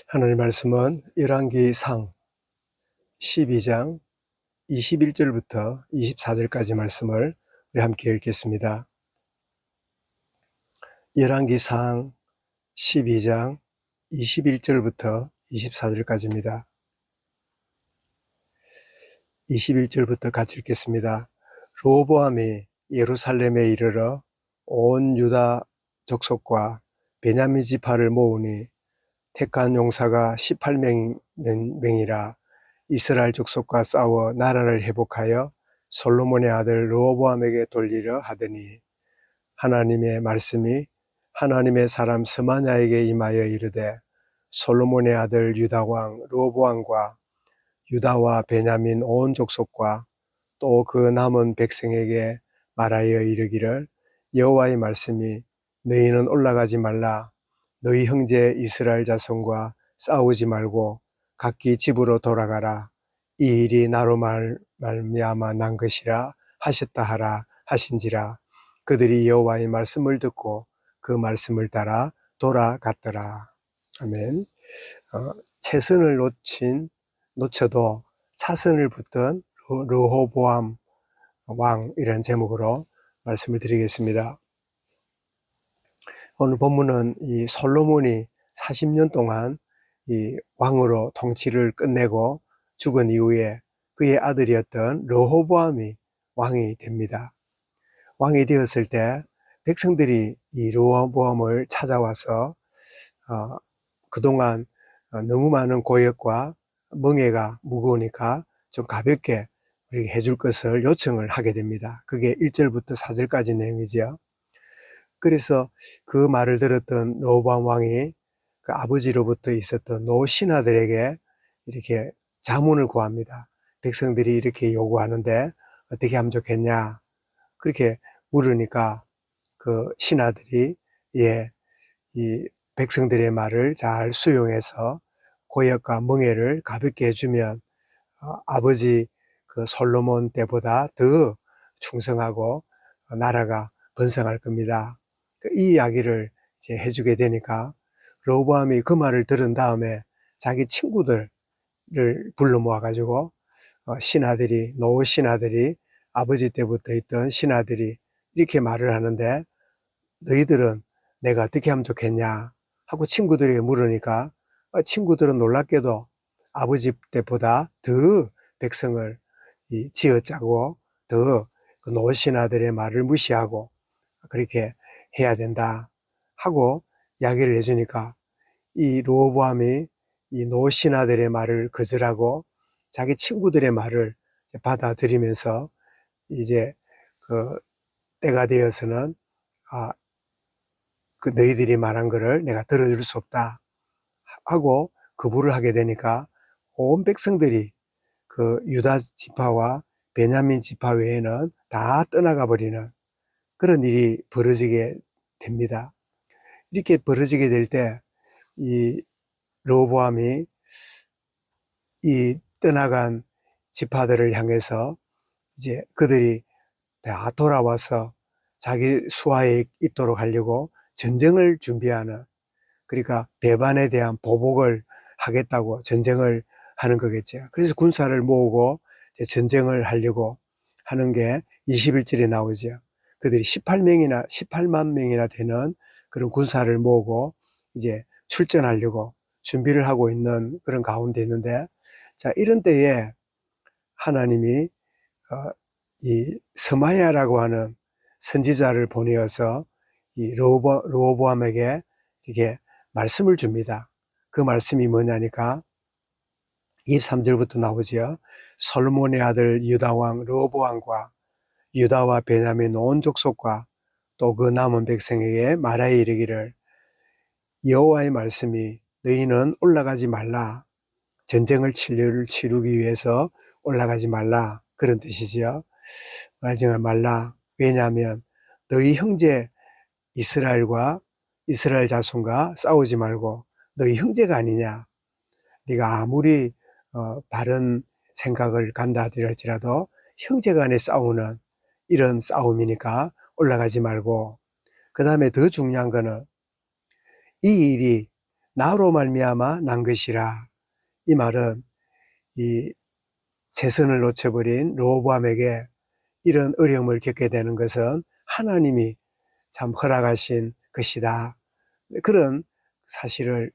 하나님 말씀은 열왕기상 12장 21절부터 24절까지 말씀을 우리 함께 읽겠습니다. 열왕기상 12장 21절부터 24절까지입니다. 21절부터 같이 읽겠습니다. 르호보암이 예루살렘에 이르러 온 유다 족속과 베냐민 지파를 모으니 택한 용사가 18명이라 이스라엘 족속과 싸워 나라를 회복하여 솔로몬의 아들 르호보암에게 돌리려 하더니 하나님의 말씀이 하나님의 사람 스마냐에게 임하여 이르되 솔로몬의 아들 유다왕 르호보암과 유다와 베냐민 온 족속과 또 그 남은 백성에게 말하여 이르기를 여호와의 말씀이 너희는 올라가지 말라. 너희 형제 이스라엘 자손과 싸우지 말고 각기 집으로 돌아가라. 이 일이 나로 말미암아 난 것이라 하셨다 하라 하신지라. 그들이 여호와의 말씀을 듣고 그 말씀을 따라 돌아갔더라. 아멘. 채선을 놓쳐도 차선을 붙든 르호보암 왕, 이런 제목으로 말씀을 드리겠습니다. 오늘 본문은 이 솔로몬이 40년 동안 이 왕으로 통치를 끝내고 죽은 이후에 그의 아들이었던 르호보암이 왕이 됩니다. 왕이 되었을 때 백성들이 이 르호보암을 찾아와서 그동안 너무 많은 고역과 멍해가 무거우니까 좀 가볍게 우리에게 해줄 것을 요청을 하게 됩니다. 그게 1절부터 4절까지 내용이죠. 그래서 그 말을 들었던 르호보암 왕이 그 아버지로부터 있었던 노 신하들에게 이렇게 자문을 구합니다. 백성들이 이렇게 요구하는데 어떻게 하면 좋겠냐? 그렇게 물으니까 그 신하들이 이 백성들의 말을 잘 수용해서 고역과 멍해를 가볍게 해주면 아버지 그 솔로몬 때보다 더 충성하고 나라가 번성할 겁니다. 이 이야기를 이제 해주게 되니까 르호보암이 그 말을 들은 다음에 자기 친구들을 불러 모아가지고 신하들이 노 신하들이 아버지 때부터 있던 신하들이 이렇게 말을 하는데 너희들은 내가 어떻게 하면 좋겠냐 하고 친구들에게 물으니까 친구들은 놀랍게도 아버지 때보다 더 백성을 지어짜고 더 그 노 신하들의 말을 무시하고 그렇게 해야 된다 하고 이야기를 해주니까 이 르호보암이 이 노 신하들의 말을 거절하고 자기 친구들의 말을 받아들이면서 이제 그 때가 되어서는 그 너희들이 말한 거를 내가 들어줄 수 없다 하고 거부를 하게 되니까 온 백성들이 그 유다 지파와 베냐민 지파 외에는 다 떠나가 버리는 그런 일이 벌어지게 됩니다. 이렇게 벌어지게 될 때 이 르호보암이 이 떠나간 지파들을 향해서 이제 그들이 다 돌아와서 자기 수하에 있도록 하려고 전쟁을 준비하는, 그러니까 배반에 대한 보복을 하겠다고 전쟁을 하는 거겠죠. 그래서 군사를 모으고 전쟁을 하려고 하는 게 21절에 나오죠. 그들이 18만 명이나 되는 그런 군사를 모으고 이제 출전하려고 준비를 하고 있는 그런 가운데 있는데, 자, 이런 때에 하나님이 이 스마야라고 하는 선지자를 보내어서 이 르호보암에게 이렇게 말씀을 줍니다. 그 말씀이 뭐냐니까 23절부터 나오죠. 솔로몬의 아들 유다왕 르호보암과 유다와 베냐민 온 족속과 또 그 남은 백성에게 말하여 이르기를 여호와의 말씀이 너희는 올라가지 말라. 전쟁을 치르기 위해서 올라가지 말라. 그런 뜻이지요. 올라가지 말라. 왜냐하면 너희 형제 이스라엘 자손과 싸우지 말고 너희 형제가 아니냐. 네가 아무리 바른 생각을 간다 하더라도 형제 간에 싸우는 이런 싸움이니까 올라가지 말고, 그 다음에 더 중요한 거는 이 일이 나로 말미암아 난 것이라. 이 말은 이 최선을 놓쳐버린 르호보암에게 이런 어려움을 겪게 되는 것은 하나님이 참 허락하신 것이다. 그런 사실을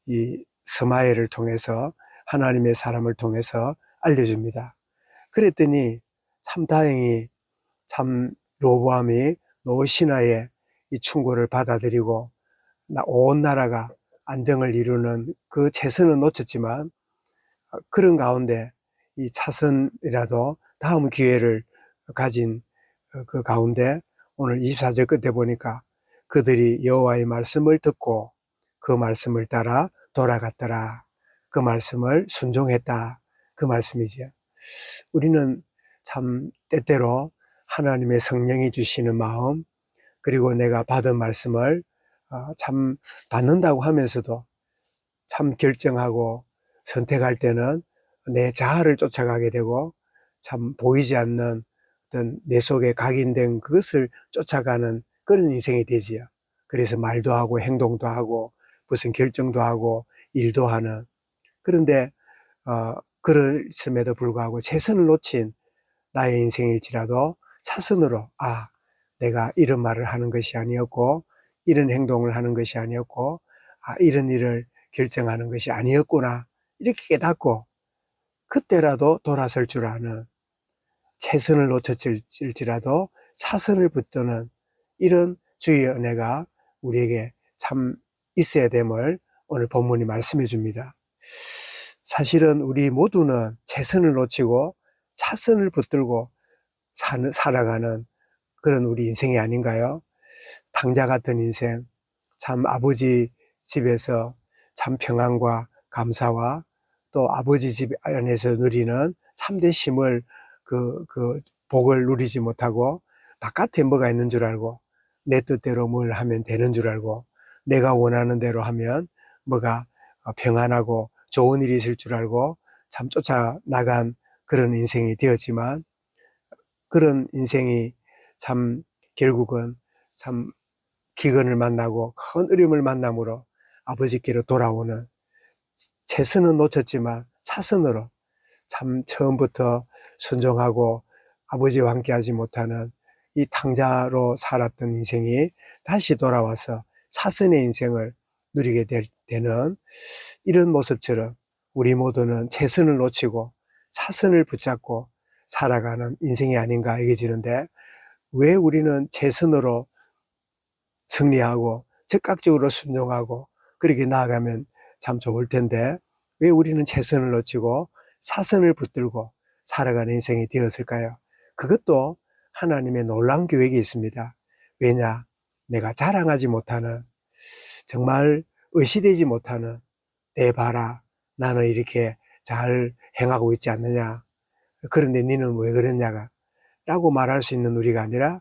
이 스마엘을 통해서, 하나님의 사람을 통해서 알려줍니다. 그랬더니 참 다행히 참 르호보암이 노시나의 이 충고를 받아들이고 온 나라가 안정을 이루는 그 최선은 놓쳤지만, 그런 가운데 이 차선이라도 다음 기회를 가진 그 가운데 오늘 24절 끝에 보니까 그들이 여호와의 말씀을 듣고 그 말씀을 따라 돌아갔더라. 그 말씀을 순종했다. 그 말씀이지요. 우리는 참 때때로 하나님의 성령이 주시는 마음, 그리고 내가 받은 말씀을 참 받는다고 하면서도 참 결정하고 선택할 때는 내 자아를 쫓아가게 되고, 참 보이지 않는 어떤 내 속에 각인된 그것을 쫓아가는 그런 인생이 되지요. 그래서 말도 하고 행동도 하고 무슨 결정도 하고 일도 하는. 그런데 그랬음에도 불구하고 최선을 놓친 나의 인생일지라도 차선으로, 내가 이런 말을 하는 것이 아니었고, 이런 행동을 하는 것이 아니었고, 이런 일을 결정하는 것이 아니었구나, 이렇게 깨닫고 그때라도 돌아설 줄 아는, 최선을 놓쳤을지라도 차선을 붙드는 이런 주의 은혜가 우리에게 참 있어야 됨을 오늘 본문이 말씀해 줍니다. 사실은 우리 모두는 최선을 놓치고 차선을 붙들고 살아가는 그런 우리 인생이 아닌가요? 탕자 같은 인생, 참 아버지 집에서 참 평안과 감사와 또 아버지 집 안에서 누리는 참된 쉼을, 그 복을 누리지 못하고 바깥에 뭐가 있는 줄 알고 내 뜻대로 뭘 하면 되는 줄 알고 내가 원하는 대로 하면 뭐가 평안하고 좋은 일이 있을 줄 알고 참 쫓아나간 그런 인생이 되었지만, 그런 인생이 참 결국은 참 기근을 만나고 큰 어려움을 만남으로 아버지께로 돌아오는, 최선은 놓쳤지만 차선으로 참 처음부터 순종하고 아버지와 함께하지 못하는 이 탕자로 살았던 인생이 다시 돌아와서 차선의 인생을 누리게 되는 이런 모습처럼 우리 모두는 최선을 놓치고 차선을 붙잡고 살아가는 인생이 아닌가 여겨지는데, 왜 우리는 최선으로 승리하고 즉각적으로 순종하고 그렇게 나아가면 참 좋을 텐데, 왜 우리는 최선을 놓치고 사선을 붙들고 살아가는 인생이 되었을까요? 그것도 하나님의 놀라운 계획이 있습니다. 왜냐? 내가 자랑하지 못하는, 정말 의시되지 못하는, 내 봐라, 나는 이렇게 잘 행하고 있지 않느냐, 그런데 너는 왜 그러냐가 라고 말할 수 있는 우리가 아니라,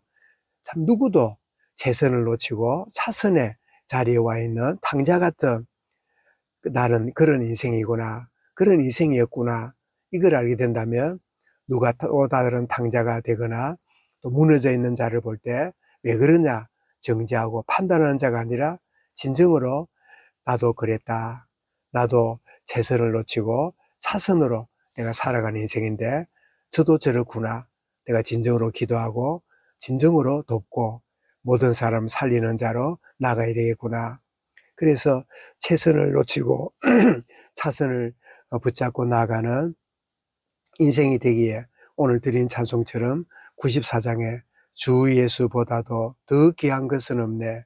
참 누구도 최선을 놓치고 차선의 자리에 와 있는 탕자 같은 나는 그런 인생이구나, 그런 인생이었구나, 이걸 알게 된다면 누가 또 다른 탕자가 되거나 또 무너져 있는 자를 볼 때 왜 그러냐 정지하고 판단하는 자가 아니라 진정으로 나도 그랬다, 나도 최선을 놓치고 차선으로 내가 살아가는 인생인데 저도 저렇구나, 내가 진정으로 기도하고 진정으로 돕고 모든 사람 살리는 자로 나가야 되겠구나. 그래서 최선을 놓치고 차선을 붙잡고 나가는 인생이 되기에 오늘 드린 찬송처럼 94장에 주 예수보다도 더 귀한 것은 없네,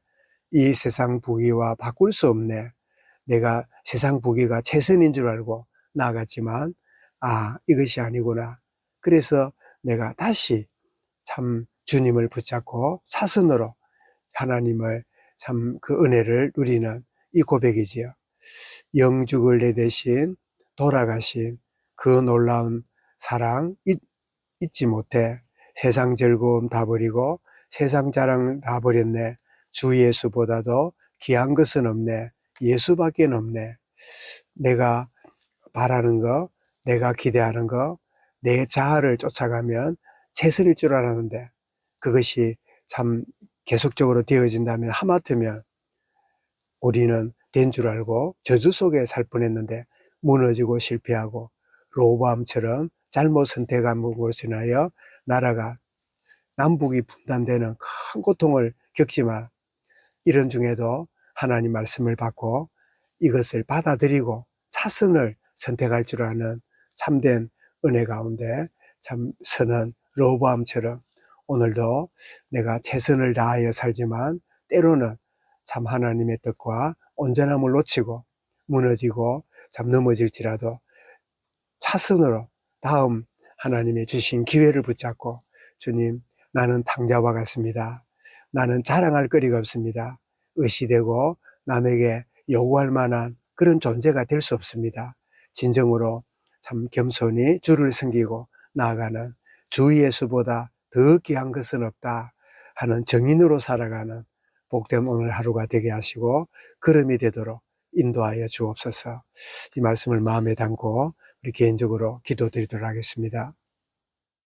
이 세상 부귀와 바꿀 수 없네, 내가 세상 부귀가 최선인 줄 알고 나아갔지만 이것이 아니구나, 그래서 내가 다시 참 주님을 붙잡고 사선으로 하나님을 참 그 은혜를 누리는 이 고백이지요. 영죽을 내 대신 돌아가신 그 놀라운 사랑 잊지 못해 세상 즐거움 다 버리고 세상 자랑 다 버렸네, 주 예수보다도 귀한 것은 없네, 예수밖에 없네, 내가 바라는 거, 내가 기대하는 거, 내 자아를 쫓아가면 최선일 줄 알았는데 그것이 참 계속적으로 되어진다면 하마터면 우리는 된 줄 알고 저주 속에 살 뻔했는데 무너지고 실패하고 로보암처럼 잘못 선택한 것으로 인하여 나라가 남북이 분단되는 큰 고통을 겪지만 이런 중에도 하나님 말씀을 받고 이것을 받아들이고 차선을 선택할 줄 아는 참된 은혜 가운데 참 서는 로보암처럼 오늘도 내가 최선을 다하여 살지만 때로는 참 하나님의 뜻과 온전함을 놓치고 무너지고 참 넘어질지라도 차선으로 다음 하나님의 주신 기회를 붙잡고 주님, 나는 탕자와 같습니다. 나는 자랑할 거리가 없습니다. 의시되고 남에게 요구할 만한 그런 존재가 될 수 없습니다. 진정으로 참 겸손히 주를 섬기고 나아가는 주 예수보다 더 귀한 것은 없다 하는 정인으로 살아가는 복된 오늘 하루가 되게 하시고 걸음이 되도록 인도하여 주옵소서. 이 말씀을 마음에 담고 우리 개인적으로 기도드리도록 하겠습니다.